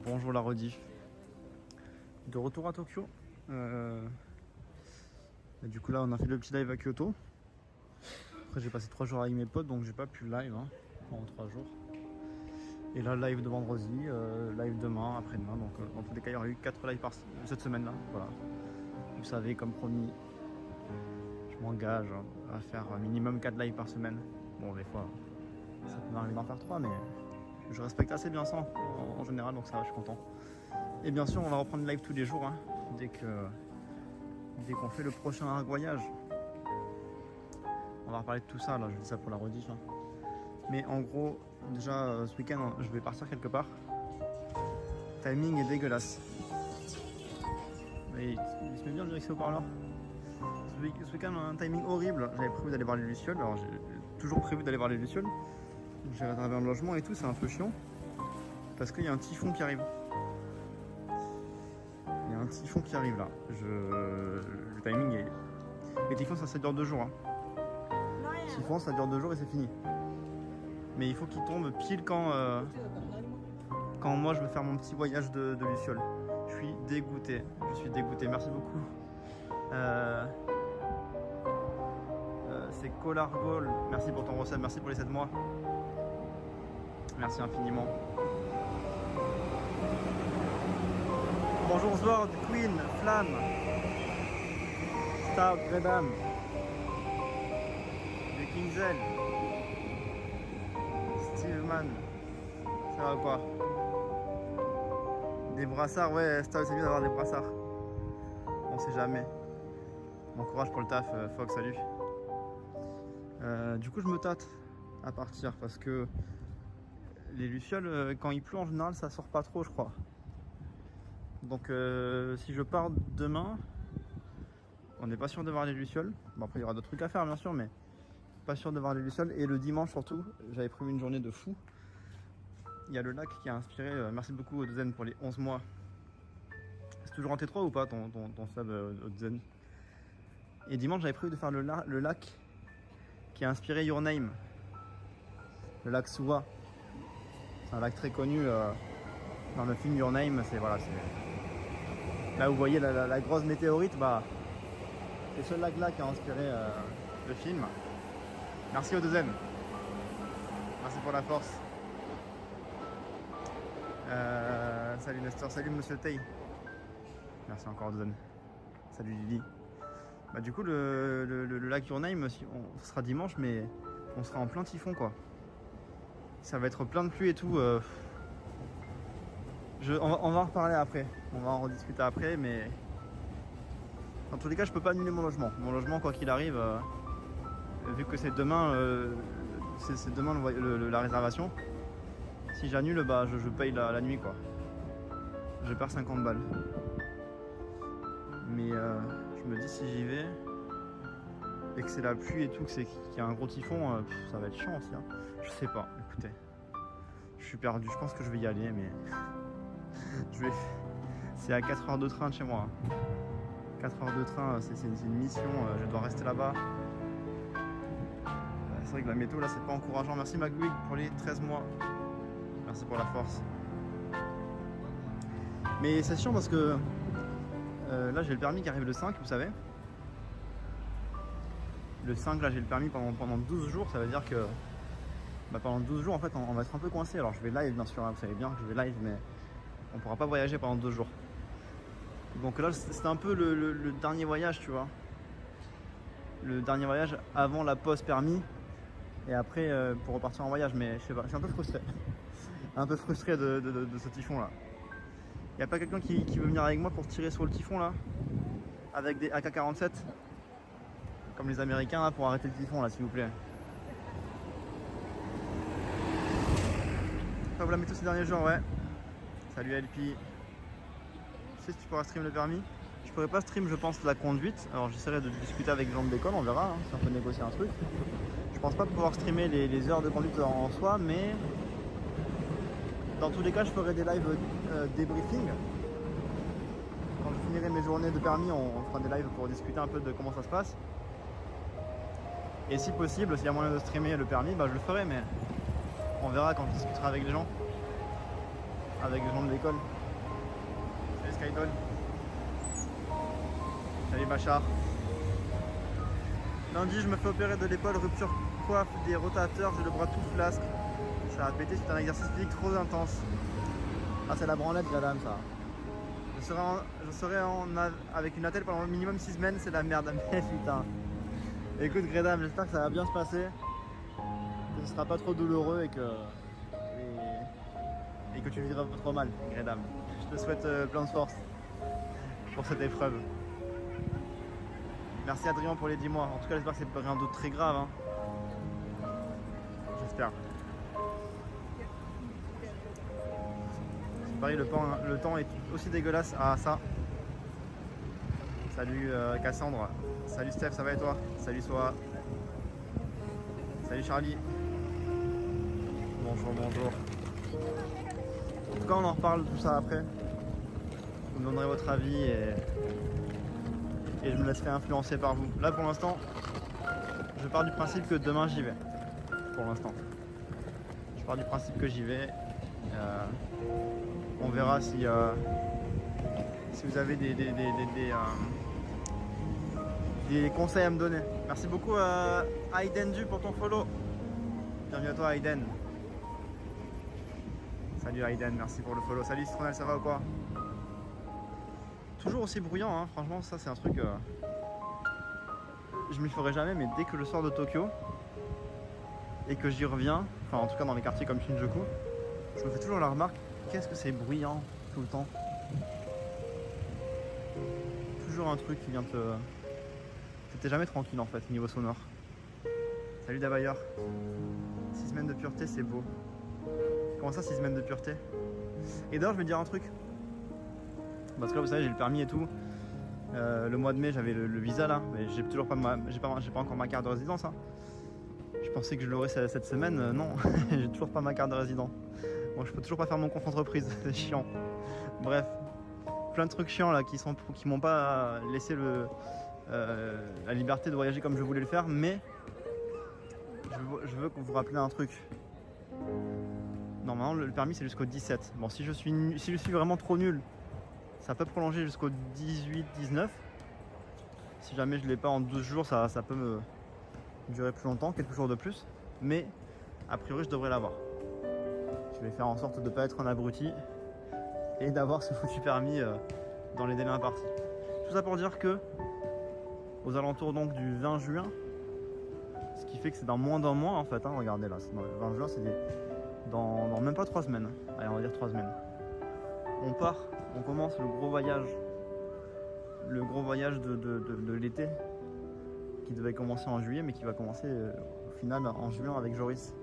Bonjour la rediff. De retour à Tokyo. Du coup là on a fait le petit live à Kyoto. Après j'ai passé 3 jours avec mes potes donc j'ai pas pu live pendant 3 jours. Et là live de vendredi, live demain, après-demain. Donc en tous les cas il y aura eu 4 lives cette semaine là. Voilà. Vous savez comme promis, je m'engage à faire minimum 4 lives par semaine. Bon des fois ça peut m'arriver d'en faire 3 mais je respecte assez bien ça en général donc ça va, je suis content. Et bien sûr on va reprendre le live tous les jours dès qu'on fait le prochain voyage. On va reparler de tout ça là, je dis ça pour la rediff. Mais en gros déjà ce week-end je vais partir quelque part. Timing est dégueulasse. Mais il se met bien le direct haut-parleur. Ce week-end on a un timing horrible. J'avais prévu d'aller voir les Lucioles, alors j'ai toujours prévu d'aller voir les Lucioles. J'ai réservé un logement et tout, c'est un peu chiant. Parce qu'il y a un typhon qui arrive. Il y a un typhon qui arrive là. Le timing est... Les typhons ça dure 2 jours. Typhon ça dure 2 jours et c'est fini. Mais il faut qu'il tombe pile quand moi je veux faire mon petit voyage de Lucioles. Je suis dégoûté. Merci beaucoup. C'est Colargol. Merci pour ton recette, merci pour les 7 mois. Merci infiniment. Bonjour Zword, Queen, Flamme, Star, Gredam, du Kingzel, Steveman, ça va quoi? Des brassards, ouais, Star, c'est bien d'avoir des brassards. On sait jamais. Bon courage pour le taf, Fox, salut. Du coup, je me tâte à partir parce que les Lucioles, quand il pleut en général, ça sort pas trop, je crois. Donc, si je pars demain, on n'est pas sûr de voir les Lucioles. Bon, après, il y aura d'autres trucs à faire, bien sûr, mais pas sûr de voir les Lucioles. Et le dimanche, surtout, j'avais prévu une journée de fou. Il y a le lac qui a inspiré. Merci beaucoup, Odezen, pour les 11 mois. C'est toujours en T3 ou pas, ton sub, Odezen? Et dimanche, j'avais prévu de faire le lac qui a inspiré Your Name. Le lac Suwa. C'est un lac très connu dans le film Your Name. C'est voilà, là où vous voyez la grosse météorite, bah, c'est ce lac-là qui a inspiré le film. Merci Odezen. Merci pour la force. Salut Nestor, salut Monsieur Tay. Merci encore Odezen. Salut Lily. Bah du coup le lac Your Name, on sera dimanche mais on sera en plein typhon quoi. Ça va être plein de pluie et tout. On va en reparler après. On va en rediscuter après mais dans tous les cas je peux pas annuler mon logement. Mon logement quoi qu'il arrive, vu que c'est demain, c'est demain la réservation. Si j'annule bah je paye la nuit quoi. Je perds 50 balles. Mais je me dis si j'y vais et que c'est la pluie et tout, qu'il y a un gros typhon, ça va être chiant aussi. Je sais pas, écoutez. Je suis perdu, je pense que je vais y aller mais c'est à 4 heures de train de chez moi. 4 heures de train, c'est une mission, je dois rester là-bas. C'est vrai que la météo là c'est pas encourageant. Merci McGuig pour les 13 mois. Merci pour la force. Mais c'est chiant parce que là j'ai le permis qui arrive le 5, vous savez. Le 5 là j'ai le permis pendant 12 jours, ça veut dire que pendant 12 jours en fait on va être un peu coincé. Alors je vais live bien sûr, vous savez bien que je vais live mais on pourra pas voyager pendant 2 jours. Donc là c'était un peu le dernier voyage tu vois. Le dernier voyage avant la pause permis et après pour repartir en voyage, mais je sais pas, je suis un peu frustré. Un peu frustré de ce typhon là. Y a pas quelqu'un qui veut venir avec moi pour tirer sur le typhon là? Avec des AK-47 comme les Américains là, pour arrêter le typhon là s'il vous plaît. Pas vous la météo ces derniers jours, ouais. Salut LP. Tu sais si tu pourras stream le permis? Je pourrais pas stream je pense la conduite. Alors j'essaierai de discuter avec les gens de l'école, on verra si on peut négocier un truc. Je pense pas pouvoir streamer les heures de conduite en soi, mais dans tous les cas je ferai des lives débriefing. Quand je finirai mes journées de permis, on fera des lives pour discuter un peu de comment ça se passe. Et si possible, s'il y a moyen de streamer le permis, bah je le ferai, mais on verra quand je discuterai avec les gens. avec les gens de l'école. Salut Skydoll. Salut Bachar. Lundi, je me fais opérer de l'épaule, rupture coiffe des rotateurs, j'ai le bras tout flasque. Ça a pété, c'est un exercice physique trop intense. Ah, c'est la branlette, madame, ça. Je serai avec une attelle pendant au minimum 6 semaines, c'est la merde, mais putain. Écoute, Gredam, j'espère que ça va bien se passer, que ce sera pas trop douloureux et que tu vivras pas trop mal, Gredam. Je te souhaite plein de force pour cette épreuve. Merci Adrien pour les 10 mois. En tout cas, j'espère que c'est rien d'autre très grave. Hein. J'espère. C'est pareil, le temps est aussi dégueulasse. Ah, ça. Salut Cassandre. Salut Steph, ça va et toi? Salut Soa. Salut Charlie. Bonjour, bonjour. En tout cas, on en reparle tout ça après. Vous me donnerez votre avis et je me laisserai influencer par vous. Là, pour l'instant, je pars du principe que demain j'y vais. Pour l'instant. Je pars du principe que j'y vais. On verra si vous avez des conseils à me donner. Merci beaucoup à Aiden Du pour ton follow. Bienvenue à toi Aiden. Salut Aiden, merci pour le follow. Salut Citronel, ça va ou quoi? Toujours aussi bruyant, hein. Franchement ça c'est un truc... je m'y ferai jamais, mais dès que je sors de Tokyo et que j'y reviens, enfin en tout cas dans les quartiers comme Shinjuku, je me fais toujours la remarque, qu'est-ce que c'est bruyant tout le temps. Toujours un truc qui vient te... T'es jamais tranquille en fait, niveau sonore. Salut Davailleur. 6 semaines de pureté, c'est beau. Comment ça, 6 semaines de pureté? Et d'ailleurs, je vais te dire un truc. Parce que là, vous savez, j'ai le permis et tout. Le mois de mai, j'avais le visa là, mais j'ai toujours pas j'ai pas encore ma carte de résidence. Hein. Je pensais que je l'aurais cette semaine. Non, j'ai toujours pas ma carte de résident. Bon, je peux toujours pas faire mon compte entreprise. C'est chiant. Bref, plein de trucs chiants là qui m'ont pas laissé la liberté de voyager comme je voulais le faire, mais je veux que vous rappeliez un truc. Normalement le permis c'est jusqu'au 17. Bon, si je suis vraiment trop nul, ça peut prolonger jusqu'au 18-19. Si jamais je l'ai pas en 12 jours, ça peut me durer plus longtemps, quelques jours de plus, mais a priori je devrais l'avoir. Je vais faire en sorte de ne pas être un abruti et d'avoir ce foutu permis dans les délais impartis. Tout ça pour dire que aux alentours donc du 20 juin, ce qui fait que c'est dans moins d'un mois en fait, hein, regardez là, dans le 20 juin c'est dans même pas 3 semaines, allez on va dire 3 semaines. On commence le gros voyage de l'été qui devait commencer en juillet mais qui va commencer au final en juin avec Joris.